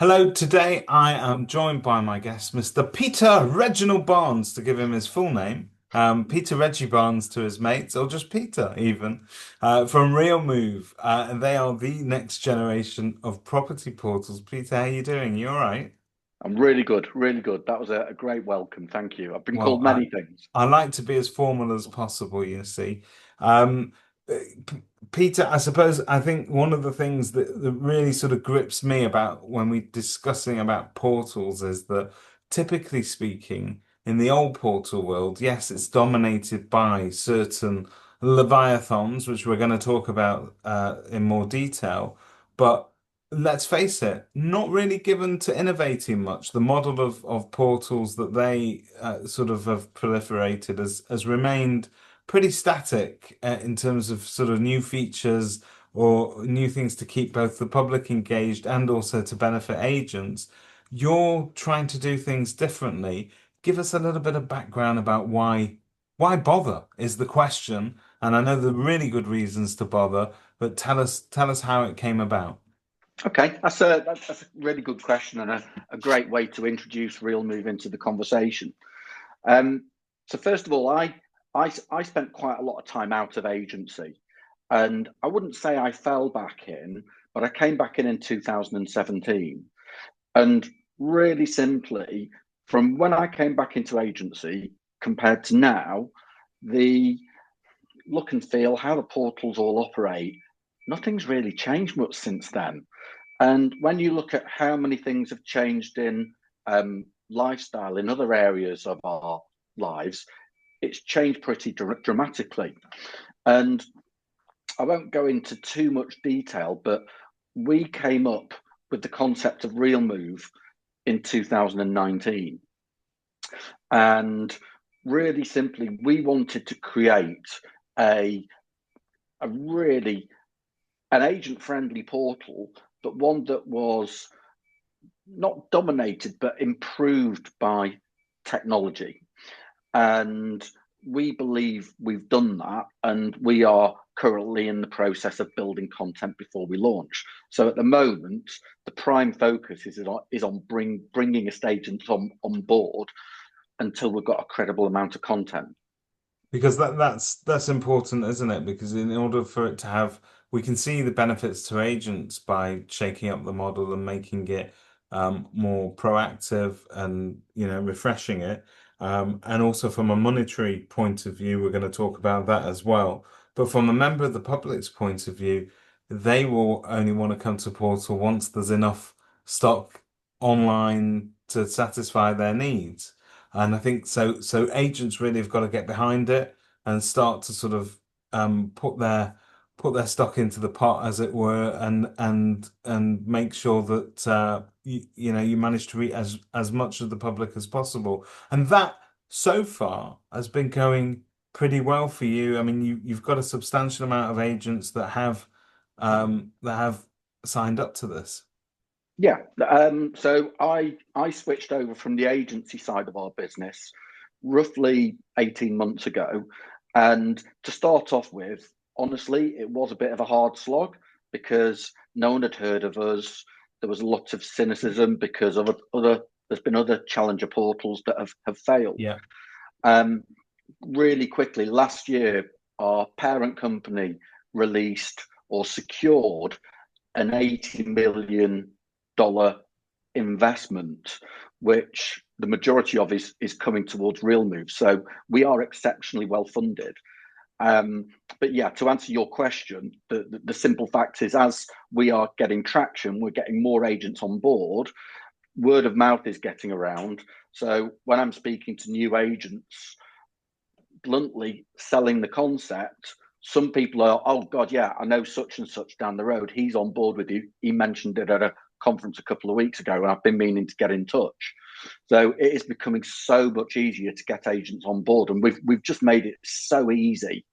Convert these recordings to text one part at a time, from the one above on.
Hello, today I am joined by my guest, Mr. Peter Reginald Barnes, to give him his full name. Peter Reggie Barnes to his mates, or just Peter even, from RealMove. And they are the next generation of property portals. Peter, how you doing? You all right? I'm really good, really good. That was a great welcome. Thank you. I've been Well, called many things. I like to be as formal as possible, you see. Um, Peter, I think one of the things that really sort of grips me about when we're discussing about portals is that typically speaking, in the old portal world, yes, it's dominated by certain leviathans, which we're going to talk about in more detail, but let's face it, not really given to innovating much. The model of portals that they sort of have proliferated has remained pretty static in terms of sort of new features or new things to keep both the public engaged and also to benefit agents. You're trying to do things differently. Give us a little bit of background about why bother is the question. And I know there are really good reasons to bother, but tell us how it came about. Okay, that's a really good question and a great way to introduce Real Move into the conversation. Um, so first of all, I spent quite a lot of time out of agency, and I wouldn't say I fell back in, but I came back in 2017, and really simply, from when I came back into agency compared to now, the look and feel, how the portals all operate, nothing's really changed much since then. And when you look at how many things have changed in lifestyle in other areas of our lives, it's changed pretty dramatically. And I won't go into too much detail, but we came up with the concept of Real Move in 2019. And really simply, we wanted to create a, a really an agent friendly portal, but one that was not dominated but improved by technology. And we believe we've done that, and we are currently in the process of building content before we launch. So at the moment, the prime focus is on bringing estate agents on board until we've got a credible amount of content. Because that's important, isn't it? Because in order for it to have, we can see the benefits to agents by shaking up the model and making it more proactive and refreshing it. And also from a monetary point of view, we're going to talk about that as well. But from a member of the public's point of view, they will only want to come to Portal once there's enough stock online to satisfy their needs. And I think so. So agents really have got to get behind it and start to sort of put their stock into the pot, as it were, and make sure that you manage to reach as much of the public as possible. And that so far has been going pretty well for you. I mean, you've got a substantial amount of agents that have signed up to this. Yeah. So I switched over from the agency side of our business roughly 18 months ago. And to start off with, honestly, it was a bit of a hard slog because no one had heard of us. There was a lot of cynicism because of there's been other challenger portals that have failed. Yeah. Um, Really quickly, last year, our parent company released or secured an $80 million investment, which the majority of is coming towards RealMove. So we are exceptionally well funded. But yeah, to answer your question, the simple fact is, as we are getting traction, we're getting more agents on board. Word of mouth is getting around. So when I'm speaking to new agents, bluntly selling the concept, some people are, oh God, yeah, I know such and such down the road. He's on board with you. He mentioned it at a conference a couple of weeks ago, and I've been meaning to get in touch. So it is becoming so much easier to get agents on board, and we've just made it so easy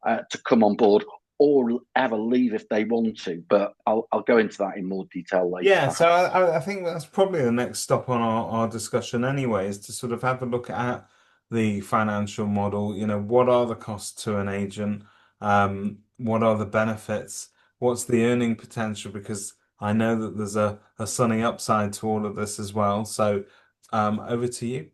to come on board or ever leave if they want to. But I'll go into that in more detail later, Yeah, so perhaps. I think that's probably the next stop on our discussion anyway, is to sort of have a look at the financial model. What are the costs to an agent? What are the benefits? What's the earning potential? Because I know that there's a sunny upside to all of this as well. So, over to you.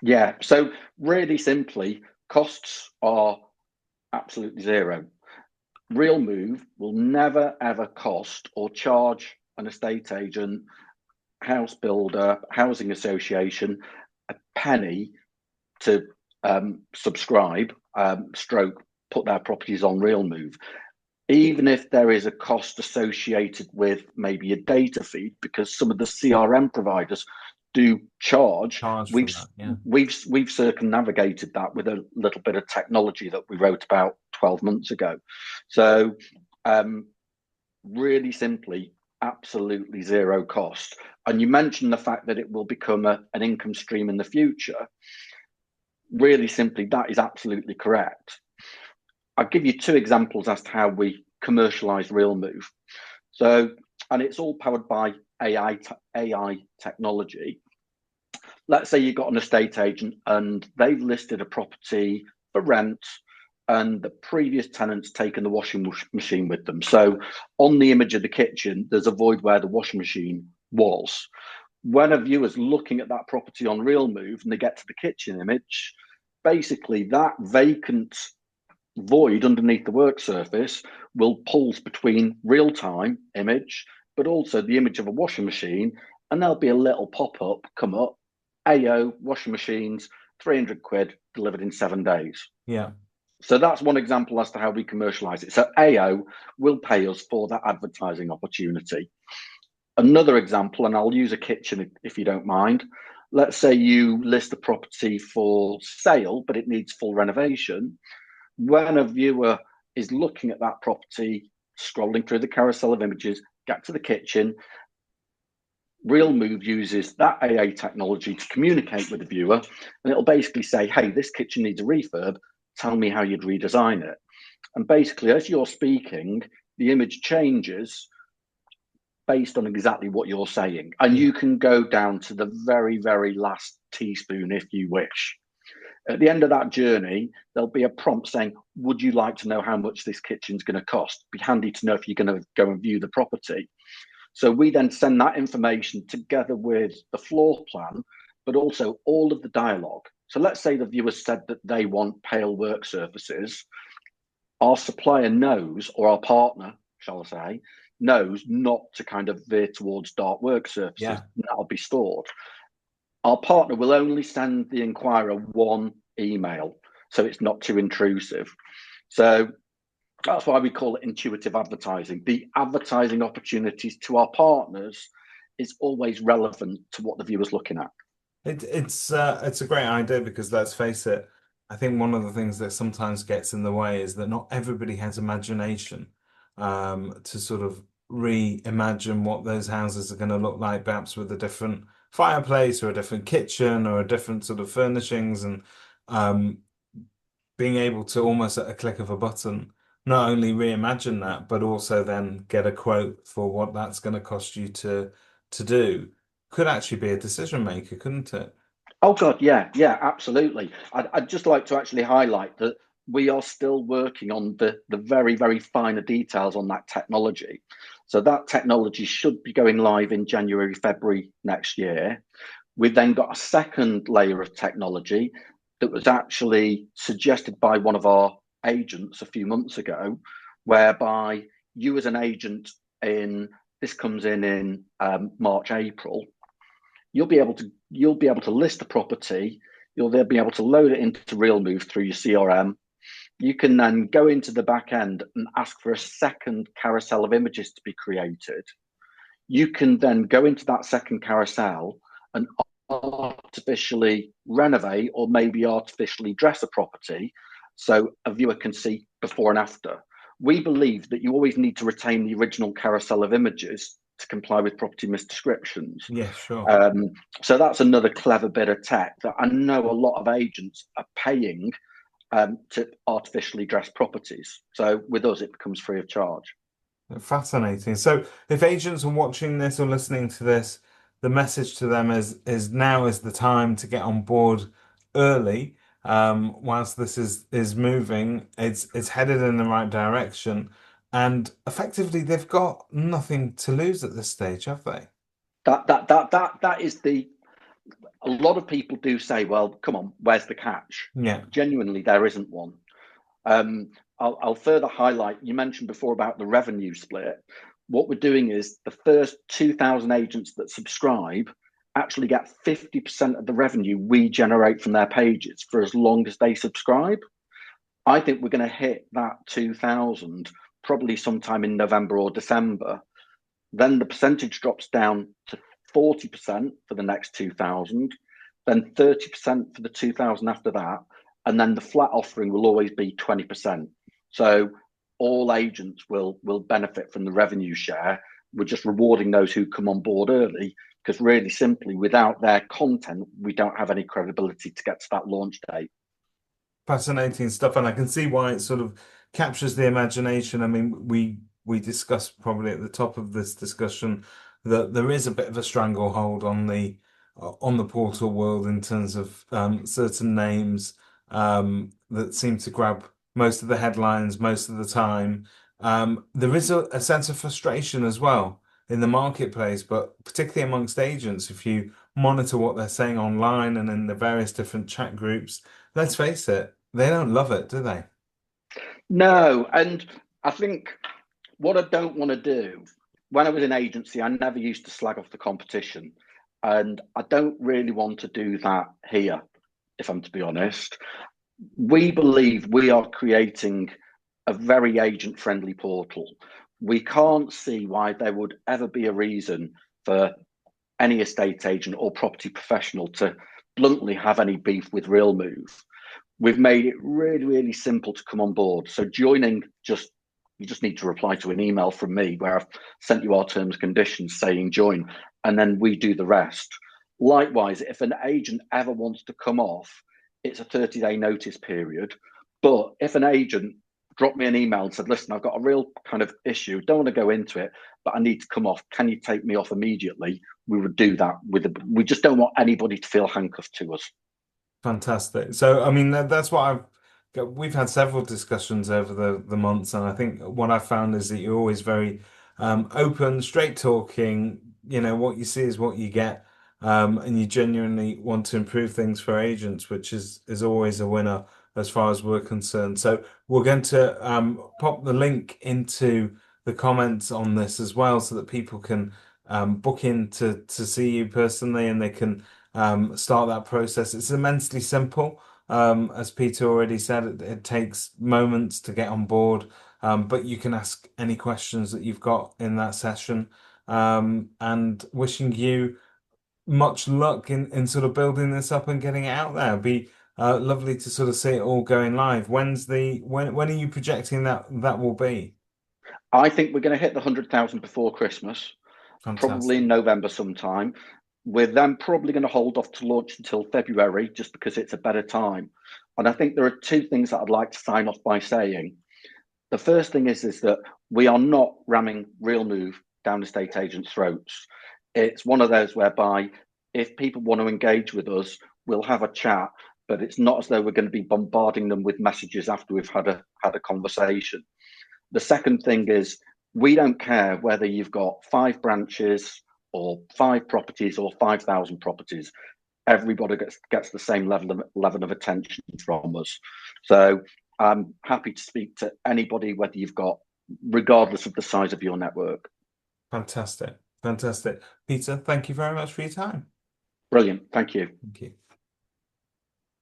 Yeah. So really simply, costs are absolutely zero. RealMove will never ever cost or charge an estate agent, house builder, housing association a penny to subscribe, stroke, put their properties on RealMove. Even if there is a cost associated with maybe a data feed, because some of the CRM providers do charge, Charge for we've that. Yeah. we've circumnavigated that with a little bit of technology that we wrote about 12 months ago. So really simply, absolutely zero cost. And you mentioned the fact that it will become an income stream in the future. Really simply, that is absolutely correct. I'll give you two examples as to how we commercialize RealMove. So, and it's all powered by AI technology. Let's say you've got an estate agent and they've listed a property for rent and the previous tenant's taken the washing machine with them. So on the image of the kitchen, there's a void where the washing machine was. When a viewer's looking at that property on RealMove and they get to the kitchen image, basically that vacant void underneath the work surface will pulse between real-time image, but also the image of a washing machine, and there'll be a little pop-up come up, AO washing machines, 300 quid delivered in 7 days. Yeah. So that's one example as to how we commercialize it. So AO will pay us for that advertising opportunity. Another example, and I'll use a kitchen if you don't mind. Let's say you list a property for sale, but it needs full renovation. When a viewer is looking at that property, scrolling through the carousel of images, get to the kitchen, RealMove uses that AA technology to communicate with the viewer, and it'll basically say, hey, this kitchen needs a refurb. Tell me how you'd redesign it. And basically, as you're speaking, the image changes based on exactly what you're saying. And Yeah. you can go down to the very, very last teaspoon if you wish. At the end of that journey, there'll be a prompt saying, would you like to know how much this kitchen's going to cost? Be handy to know if you're going to go and view the property. So we then send that information together with the floor plan, but also all of the dialogue. So let's say the viewer said that they want pale work surfaces. Our supplier knows, or our partner, shall I say, knows not to kind of veer towards dark work surfaces. Yeah. That'll be stored. Our partner will only send the inquirer one email, so it's not too intrusive. So that's why we call it intuitive advertising. The advertising opportunities to our partners is always relevant to what the viewer's looking at. It's a great idea because let's face it, I think one of the things that sometimes gets in the way is that not everybody has imagination to sort of reimagine what those houses are going to look like, perhaps with a different fireplace or a different kitchen or a different sort of furnishings and um, being able to almost at a click of a button not only reimagine that, but also then get a quote for what that's going to cost you to do could actually be a decision maker, couldn't it? Oh God, yeah, yeah, absolutely. I'd just like to actually highlight that we are still working on the very, very finer details on that technology. So that technology should be going live in January, February next year. We've then got a second layer of technology that was actually suggested by one of our agents a few months ago, whereby you as an agent in this comes in March, April, you'll be able to list the property. You'll then be able to load it into RealMove through your CRM. You can then go into the back end and ask for a second carousel of images to be created. You can then go into that second carousel and artificially renovate or maybe artificially dress a property so a viewer can see before and after. We believe that you always need to retain the original carousel of images to comply with property misdescriptions. Yeah, sure. Um, so that's another clever bit of tech that I know a lot of agents are paying to artificially dress properties. So with us, it becomes free of charge. Fascinating. So if agents are watching this or listening to this, the message to them is now is the time to get on board early. Whilst this is moving, it's headed in the right direction. And effectively, they've got nothing to lose at this stage, have they? That is the. A lot of people do say, "Well, come on, where's the catch?" Yeah. Genuinely, there isn't one. Um, I'll further highlight. You mentioned before about the revenue split. What we're doing is the first 2,000 agents that subscribe actually get 50% of the revenue we generate from their pages for as long as they subscribe. I think we're going to hit that 2,000 probably sometime in November or December. Then the percentage drops down to 40% for the next 2,000, then 30% for the 2,000 after that. And then the flat offering will always be 20%. So all agents will benefit from the revenue share. We're just rewarding those who come on board early because, really simply, without their content, we don't have any credibility to get to that launch date. Fascinating stuff, and I can see why it sort of captures the imagination. I mean, we discussed probably at the top of this discussion that there is a bit of a stranglehold on the portal world in terms of certain names that seem to grab most of the headlines most of the time. There is a sense of frustration as well in the marketplace, but particularly amongst agents, if you monitor what they're saying online and in the various different chat groups. Let's face it, they don't love it, do they? No, and I think what I don't want to do when I was in agency, I never used to slag off the competition. And I don't really want to do that here, if I'm to be honest. We believe we are creating a very agent friendly portal. We can't see why there would ever be a reason for any estate agent or property professional to bluntly have any beef with RealMove. We've made it really, really simple to come on board. So joining just you just need to reply to an email from me where I've sent you our terms and conditions saying join, and then we do the rest. Likewise, if an agent ever wants to come off, it's a 30-day notice period. But if an agent dropped me an email and said, listen, I've got a real kind of issue, don't want to go into it, but I need to come off. Can you take me off immediately? We would do that we just don't want anybody to feel handcuffed to us. Fantastic. So, I mean, that's what we've had several discussions over the months, and I think what I've found is that you're always very open, straight talking. You know, what you see is what you get, and you genuinely want to improve things for agents, which is always a winner as far as we're concerned. So, we're going to pop the link into the comments on this as well, so that people can book in to see you personally, and they can start that process. It's immensely simple. As Peter already said, it takes moments to get on board, but you can ask any questions that you've got in that session. And wishing you much luck in sort of building this up and getting it out there. It'd be lovely to sort of see it all going live. When are you projecting that will be? I think we're going to hit the 100,000 before Christmas, probably Fantastic. in November sometime. We're then probably going to hold off to launch until February just because it's a better time. And I think there are two things that I'd like to sign off by saying. The first thing is that we are not ramming RealMove down estate agents' throats. It's one of those whereby if people want to engage with us, we'll have a chat, but it's not as though we're going to be bombarding them with messages after we've had a conversation. The second thing is we don't care whether you've got 5 branches or 5 properties or 5,000 properties. Everybody gets the same level of attention from us. So I'm happy to speak to anybody, whether you've got, regardless of the size of your network. Fantastic. Fantastic. Peter, thank you very much for your time. Brilliant. Thank you. Thank you.